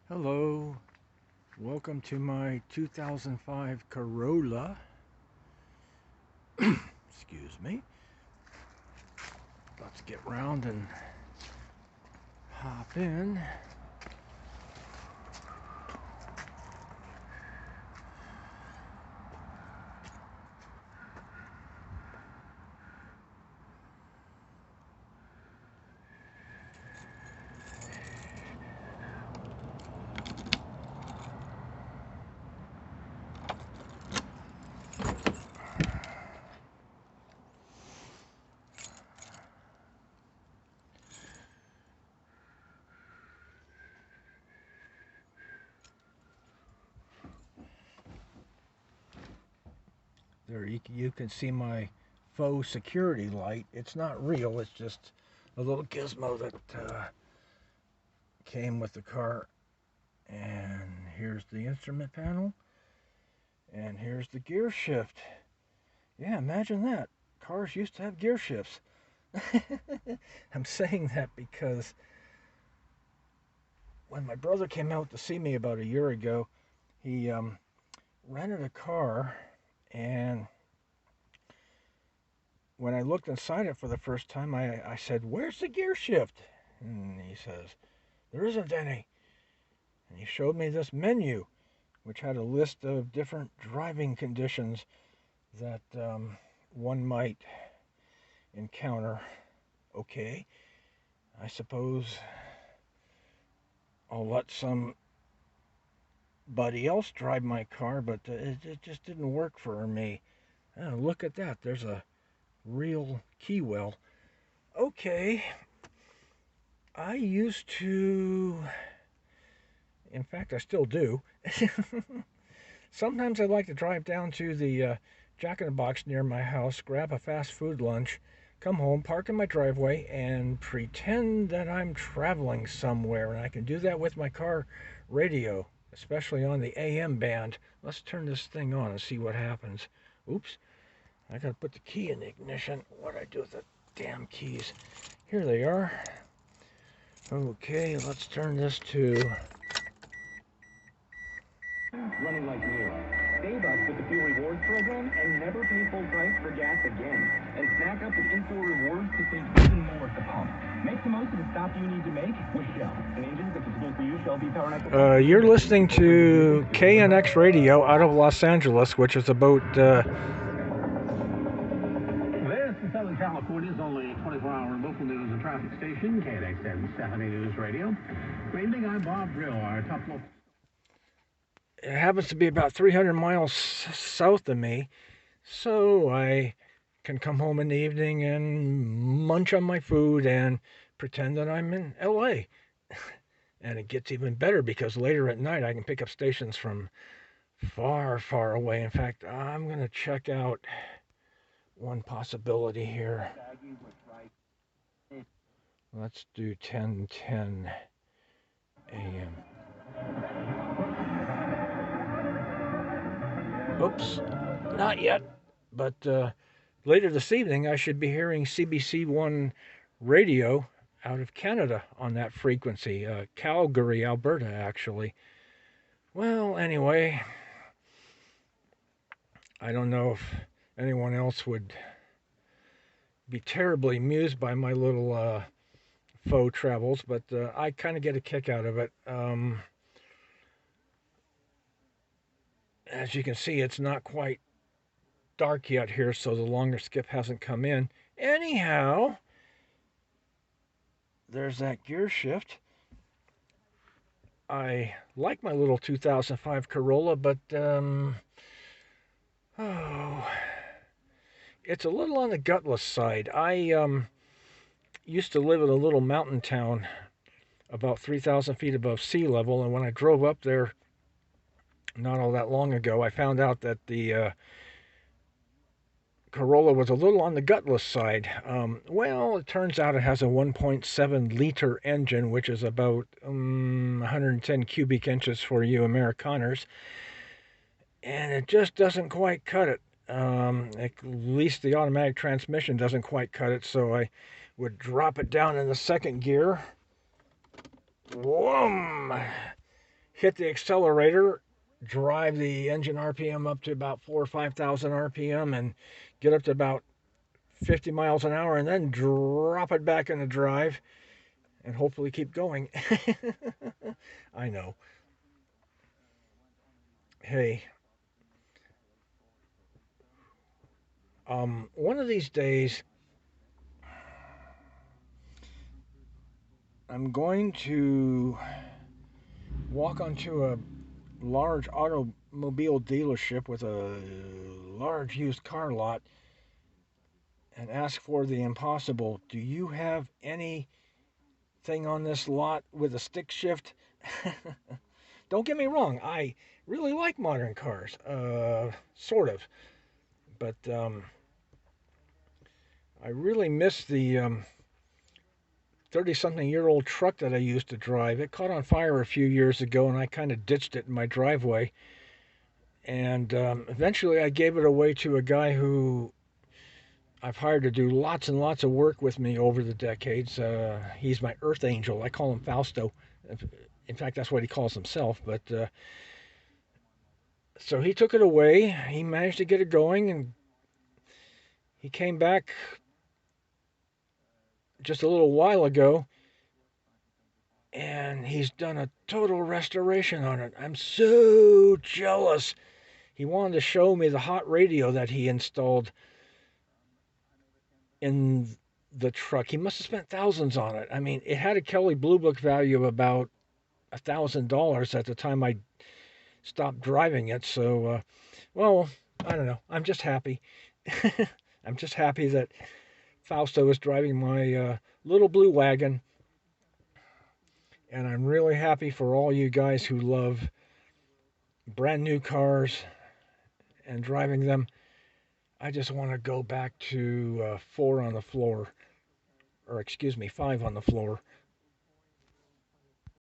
Hello, welcome to my 2005 Corolla. Excuse me. Let's get round and hop in. There you can see my faux security light. It's not real, it's just a little gizmo that came with the car. And here's the instrument panel. And here's the gear shift. Yeah, imagine that. Cars used to have gear shifts. I'm saying that because when my brother came out to see me about a year ago, he rented a car, and when I looked inside it for the first time, I said, "Where's the gear shift?" And he says, "There isn't any." And he showed me this menu, which had a list of different driving conditions that one might encounter. Okay, I suppose I'll let somebody else drive my car, but it just didn't work for me. Oh, look at that. There's a real key well. Okay, I used to, in fact, I still do. Sometimes I like to drive down to the Jack in the Box near my house, grab a fast food lunch, come home, park in my driveway, and pretend that I'm traveling somewhere. And I can do that with my car radio, especially on the AM band. Let's turn this thing on and see what happens. Oops, I gotta put the key in the ignition. What'd I do with the damn keys? Here they are. Okay, let's turn this to... Running like new. Save up with the Fuel Rewards program and never pay full price for gas again. And snack up with in-store rewards to save even more at the pump. Make the most of the stop you need to make with Shell. And agents, if it's good for you, Shell V-Power Next. You're listening to KNX Radio out of Los Angeles, which is about... This is Southern California's only 24-hour local news and traffic station, KNX 1070 News Radio. Good evening, I'm Bob Brill, our top local... It happens to be about 300 miles south of me, so I can come home in the evening and munch on my food and pretend that I'm in LA. And it gets even better because later at night I can pick up stations from far, far away. In fact, I'm going to check out one possibility here. Let's do 10:10 a.m. Oops, not yet, but later this evening I should be hearing CBC1 radio out of Canada on that frequency, Calgary, Alberta, actually. Well, anyway, I don't know if anyone else would be terribly amused by my little faux travels, but I kind of get a kick out of it. As you can see, it's not quite dark yet here, so the longer skip hasn't come in. Anyhow, there's that gear shift. I like my little 2005 Corolla, but it's a little on the gutless side. I used to live in a little mountain town about 3,000 feet above sea level, and when I drove up there not all that long ago, I found out that the Corolla was a little on the gutless side. Well, it turns out it has a 1.7 liter engine, which is about 110 cubic inches for you Americaners, and it just doesn't quite cut it. At least the automatic transmission doesn't quite cut it, so I would drop it down in the second gear. Whoom! hit the accelerator, drive the engine RPM up to about 4 or 5,000 RPM, and get up to about 50 miles an hour, and then drop it back in the drive, and hopefully keep going. I know. Hey, one of these days, I'm going to walk onto a large automobile dealership with a large used car lot and ask for the impossible. Do you have anything on this lot with a stick shift? Don't get me wrong, I really like modern cars, sort of, but I really miss the 30-something-year-old truck that I used to drive. It caught on fire a few years ago, and I kind of ditched it in my driveway. And eventually, I gave it away to a guy who I've hired to do lots and lots of work with me over the decades. He's my earth angel. I call him Fausto. In fact, that's what he calls himself. But so he took it away. He managed to get it going, and he came back just a little while ago, and he's done a total restoration on it. I'm so jealous. He wanted to show me the hot radio that he installed in the truck. He must have spent thousands on it. I mean, it had a Kelly Blue Book value of about $1,000 at the time I stopped driving it. So, well, I don't know. I'm just happy. I'm just happy that Fausto is driving my little blue wagon, and I'm really happy for all you guys who love brand new cars and driving them. I just want to go back to 4 on the floor, or excuse me, 5 on the floor.